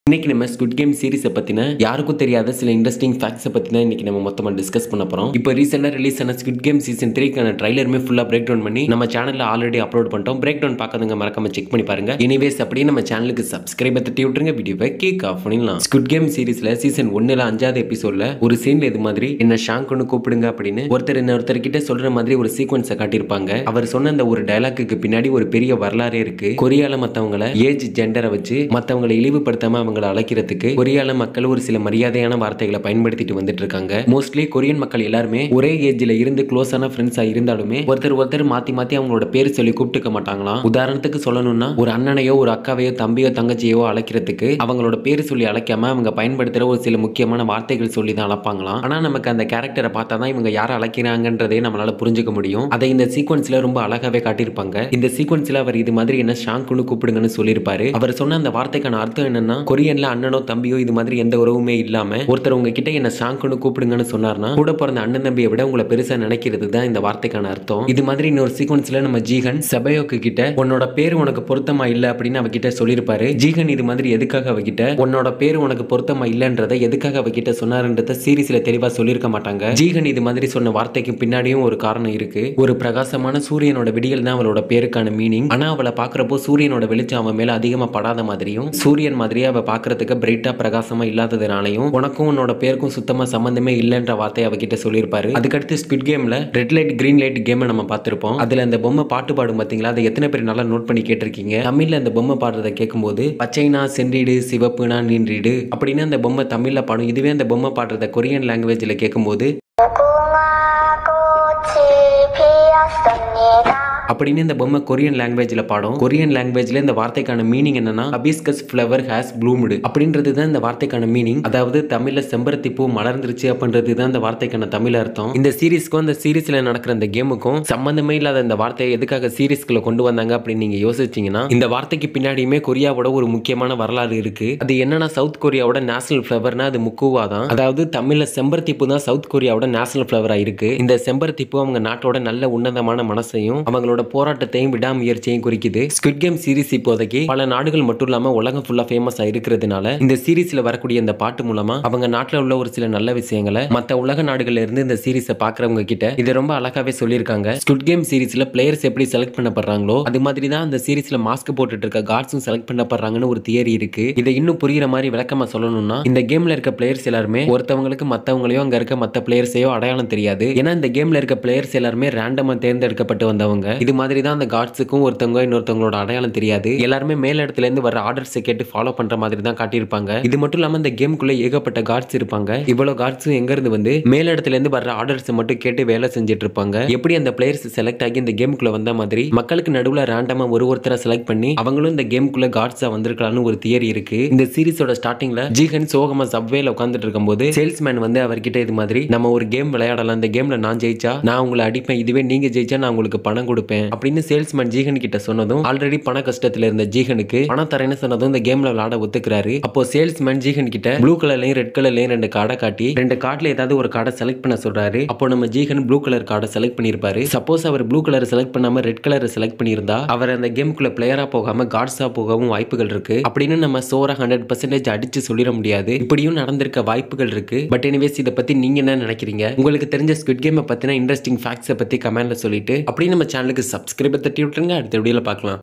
இன்னைக்கு நம்ம ஸ்குட் கேம் சீரிஸை பத்தின யாருக்கும் தெரியாத சில இன்ட்ரெஸ்டிங் ஃபேக்ட்ஸை பத்தி தான் இன்னைக்கு நம்ம மொத்தமா டிஸ்கஸ் பண்ண போறோம். இப்போ ரீசெண்டா ரிலீஸ் ஆன ஸ்குட் கேம் சீசன் 3க்கான ட்ரைலருமே ஃபுல்லா பிரேக் டவுன் பண்ணி நம்ம சேனல்ல ஆல்ரெடி அப்லோட் பண்ணிட்டோம். பிரேக் டவுன் பார்க்காதவங்க மறக்காம செக் பண்ணி பாருங்க. எனிவேஸ் அப்படியே நம்ம சேனலுக்கு சப்ஸ்கிரைப் தட்டி விட்டுருங்க. வீடியோவை கிக் ஆஃப் பண்ணிடலாம். ஸ்குட் கேம் சீரிஸ்ல சீசன் 1ல 5வது எபிசோட்ல ஒரு சீன்ல இது மாதிரி என்ன ஷாங்க்னு கூப்பிடுங்க அப்படின்னு ஒருத்தர் கிட்ட சொல்ற மாதிரி ஒரு சீக்வன்ஸை காட்டியிருப்பாங்க. அவர் சொன்ன அந்த ஒரு டயலாக்கு பின்னாடி ஒரு பெரிய வரலாறே இருக்கு. கொரியால மத்தவங்களை ஏஜ் ஜெண்டரை வச்சு மத்தவங்களை இழிவுபடுத்தாம அவங்களை அழைக்கிறதுக்கு கொரியால மக்கள் ஒரு சில மரியாதையான வார்த்தைகளை பயன்படுத்திட்டு வந்துட்டு இருக்காங்க. மோஸ்ட்லி கொரியன் மக்கள் எல்லாருமே ஒரே ஏஜ்ல இருந்து க்ளோஸான ஃப்ரெண்ட்ஸா இருந்தாலுமே ஒருத்தர் மாத்தி அவங்களோட பேர் சொல்லி கூப்பிட்டுக்க மாட்டாங்களாம். உதாரணத்துக்கு சொல்லணும்னா ஒரு அண்ணனையோ ஒரு அக்காவையோ தம்பியோ தங்கச்சியோ அழைக்கிறதுக்கு அவங்களோட பேர் சொல்லி அழைக்காம அவங்க பயன்படுத்துற ஒரு சில முக்கியமான வார்த்தைகள் சொல்லி தான் அழைப்பாங்களாம். ஆனா நமக்கு அந்த கேரக்டரை பார்த்தா தான் இவங்க யாரை அழைக்கிறாங்கன்றதே நம்மளால புரிஞ்சுக்க முடியும். அதை இந்த சீக்வன்ஸ்ல ரொம்ப அழகாவே காட்டியிருப்பாங்க. இந்த சீக்வன்ஸ்ல அவர் இது மாதிரி என்ன ஷாங்க்னு கூப்பிடுங்கன்னு சொல்லியிருப்பாரு. அவர் சொன்ன அந்த வார்த்தைக்கான அர்த்தம் என்னன்னா, கொரியன்ல அண்ணனோ தம்பியோ இது மாதிரி எந்த உறவுமே இல்லாம ஒருத்தர் உங்ககிட்ட என்ன ஷாங்க்னு கூப்பிடுங்கன்னு சொன்னார்னா கூட பிறந்த அண்ணன் தம்பியை விட உங்களை பெருசா நினைக்கிறது தான் இந்த வார்த்தைக்கான அர்த்தம். இது மாதிரி இன்னொரு சீக்வன்ஸ்ல நம்ம ஜீகன் செபயோக்கு கிட்ட உன்னோட பேர் உனக்கு பொருத்தமா இல்ல அப்படின்னு அவகிட்ட சொல்லியிருப்பாரு. ஜீகன் இது மாதிரி எதுக்காக அவகிட்ட உன்னோட பேர் உனக்கு பொருத்தமா இல்லன்றதை எதுக்காக அவகிட்ட சொன்னாருன்றத சீரிஸ்ல தெளிவா சொல்லியிருக்க மாட்டாங்க. ஜீகன் இது மாதிரி சொன்ன வார்த்தைக்கு பின்னாடியும் ஒரு காரணம் இருக்கு. ஒரு பிரகாசமான சூரியனோட விடியல் தான் அவளோட பேருக்கான மீனிங். ஆனா அவளை பாக்குறப்போ சூரியனோட வெளிச்சம் அவன் மேல அதிகமா படாத மாதிரியும் சூரியன் மாதிரியே அவ பாக்குறதுக்கு பிரைட்டா பிரகாசமா இல்லாததுனாலையும் உனக்கும் உன்னோட பேருக்கும் சுத்தமா சம்பந்தமே இல்லைன்ற வார்த்தையை அவகிட்ட சொல்லியிருப்பாரு. அதுக்கடுத்து ஸ்குட் கேம்ல red light green light game நம்ம பார்த்திருப்போம். அதுல அந்த பொம்மை பாட்டு பாடும் பாத்தீங்களா? அதை எத்தனை பேர் நல்லா நோட் பண்ணி கேட்டிருக்கீங்க? தமிழ்ல அந்த பொம்மை பாடுறதை கேட்கும்போது பச்சைனா சென்றீடு சிவப்புனா நீன்றீடு அப்படின்னு அந்த பொம்மை தமிழ்ல பாடும். இதுவே அந்த பொம்மை பாடுறத கொரியன் லாங்குவேஜ்ல கேட்கும்போது அப்படின்னு இந்த பொம்மை கொரியன் லாங்குவேஜ்ல பாடும். கொரியன் லாங்குவேஜ்ல இந்த வார்த்தைக்கான மீனிங் என்னன்னா ஹபிஸ்கஸ் ஃப்ளவர் ஹேஸ் ப்ளூம்டு அப்படின்றது தான் இந்த வார்த்தைக்கான மீனிங். அதாவது தமிழ்ல செம்பருத்தி பூ மலர்ந்துருச்சு அப்படின்றது தான் இந்த வார்த்தைக்கான தமிழ் அர்த்தம். இந்த சீரிஸ்க்கும் அந்த சீரிஸ்ல நடக்கிற அந்த கேமுக்கும் சம்பந்தமே இல்லாத இந்த வார்த்தையை எதுக்காக சீரிஸ்குள்ள கொண்டு வந்தாங்க அப்படின்னு நீங்க யோசிச்சீங்கன்னா இந்த வார்த்தைக்கு பின்னாடியுமே கொரியாவோட ஒரு முக்கியமான வரலாறு இருக்கு. அது என்னன்னா சவுத் கொரியாவோட நேஷனல் ஃப்ளவர்னா அது முக்குவா தான். அதாவது தமிழ்ல செம்பருத்தி பூ தான் சவுத் கொரியாவோட நேஷனல் ஃப்ளவரா இருக்கு. இந்த செம்பருத்தி பூ அவங்க நாட்டோட நல்ல உன்னதமான மனசையும் அவங்களோட போராட்டத்தையும் விடாமுயற்சியையும் குறிக்குது. ஸ்குட் கேம் சீரிஸ் இப்போதைக்கு பல நாடுகள் மட்டும் இல்லாம உலகம் ஃபுல்லா ஃபேமஸா இருக்கிறதுனால இந்த சீரிஸ்ல வரக்கூடிய இந்த பாட்டு மூலமா அவங்க நாட்டுல உள்ள ஒரு சில நல்ல விஷயங்களை மத்த உலக நாடுகள்ல இருந்து இந்த சீரிஸை பாக்குறவங்க கிட்ட இதை ரொம்ப அழகாவே சொல்லியிருக்காங்க. ஸ்குட் கேம் சீரிஸ்ல பிளேயர்ஸ் எப்படி செலக்ட் பண்ணப்படுறாங்களோ அது மாதிரி தான் அந்த சீரிஸ்ல மாஸ்க் போட்டுட்டு இருக்க கார்ட்ஸும் செலக்ட் பண்ணப்படுறாங்கன்னு ஒரு தியரி இருக்கு. இதை இன்னும் புரியுற மாதிரி விளக்கமா சொல்லணும்னா இந்த கேம்ல இருக்க பிளேயர்ஸ் எல்லாருமே ஒருத்தவங்களுக்கு மத்தவங்களையோ அங்க இருக்க மத்த பிளேயர்ஸையோ அடையாளம் தெரியாது. ஏன்னா இந்த கேம்ல இருக்க பிளேயர்ஸ் எல்லாருமே ரேண்டமா தேர்ந்தெடுக்கப்பட்டு வந்தவங்க. இது மாதிரி தான் அந்த கார்ட்ஸுக்கும் ஒருத்தவங்க இன்னொருத்தவங்களோட அடையாளம் தெரியாது. எல்லாருமே மேல் இடத்துல இருந்து வர ஆர்டர்ஸை கேட்டு ஃபாலோ பண்ற மாதிரி தான் காட்டியிருப்பாங்க. இது மட்டும் இல்லாம இந்த கேமுக்குள்ள ஏகப்பட்ட கார்ட்ஸ் இருப்பாங்க. இவ்வளவு கார்ட்ஸும் எங்க இருந்து வந்து மேல் இடத்துல இருந்து வர ஆர்டர்ஸ் மட்டும் கேட்டு வேலை செஞ்சுட்டு இருப்பாங்க. எப்படி அந்த பிளேயர்ஸ் செலக்ட் ஆகி இந்த கேமுக்குள்ள வந்த மாதிரி மக்களுக்கு நடுவுல ரேண்டமா ஒருத்தரை செலக்ட் பண்ணி அவங்களும் இந்த கேமுக்குள்ள கார்ட்ஸா வந்திருக்கலாம்னு ஒரு தியரி இருக்கு. இந்த சீரிஸோட ஸ்டார்டிங்ல ஜீகன் சோகமா சப்வேல உட்கார்ந்துட்டு இருக்கும்போது சேல்ஸ்மேன் வந்து அவர்கிட்ட இது மாதிரி நம்ம ஒரு கேம் விளையாடலாம், இந்த கேம்ல நான் ஜெயிச்சா நான் உங்களை அடிப்பேன், இதுவே நீங்க ஜெயிச்சா நான் உங்களுக்கு பணம் கொடுப்பேன் அப்படின்னு சேல்ஸ்மேன் ஜீகன் கிட்ட சொன்னதும் ஆல்ரெடி பண கஷ்டத்துல இருந்த ஜீகனுக்கு பணம் தரேன்னு சொன்னதும் இந்த கேம்ல விளையாட ஒத்துக்கிறாரு. அப்போ சேல்ஸ்மேன் ஜீகன் கிட்ட ப்ளூ கலர்லயும் ரெட் கலர்லயும் ரெண்டு கார்டை காட்டி ரெண்டு கார்டுல ஏதாவது ஒரு கார்டை செலக்ட் பண்ண சொல்றாரு. அப்போ நம்ம ஜீகன் ப்ளூ கலர் கார்டை செலக்ட் பண்ணிருப்பாரு. சப்போஸ் அவர் ப்ளூ கலர் செலக்ட் பண்ணாம ரெட் கலர் செலக்ட் பண்ணியிருந்தா அவர் அந்த கேமுக்குள்ள பிளேயரா போகாம கார்ட்ஸா போகவும் வாய்ப்புகள் இருக்கு அப்படின்னு நம்ம சோரா 100% அடிச்சு சொல்லிட முடியாது. இப்படியும் நடந்திருக்க வாய்ப்புகள் இருக்கு. பட் எனிவேஸ் இதை பத்தி நீங்க என்ன நினைக்கிறீங்க? உங்களுக்கு தெரிஞ்ச ஸ்குட் கேம் பத்தின இன்ட்ரெஸ்டிங் ஃபேக்ட்ஸை பத்தி கமெண்ட்ல சொல்லிட்டு அப்படியே நம்ம சேனலுக்கு சப்ஸ்கிரைப் தட்டி விட்டுருங்க. அடுத்த வீடியோல பார்க்கலாம்.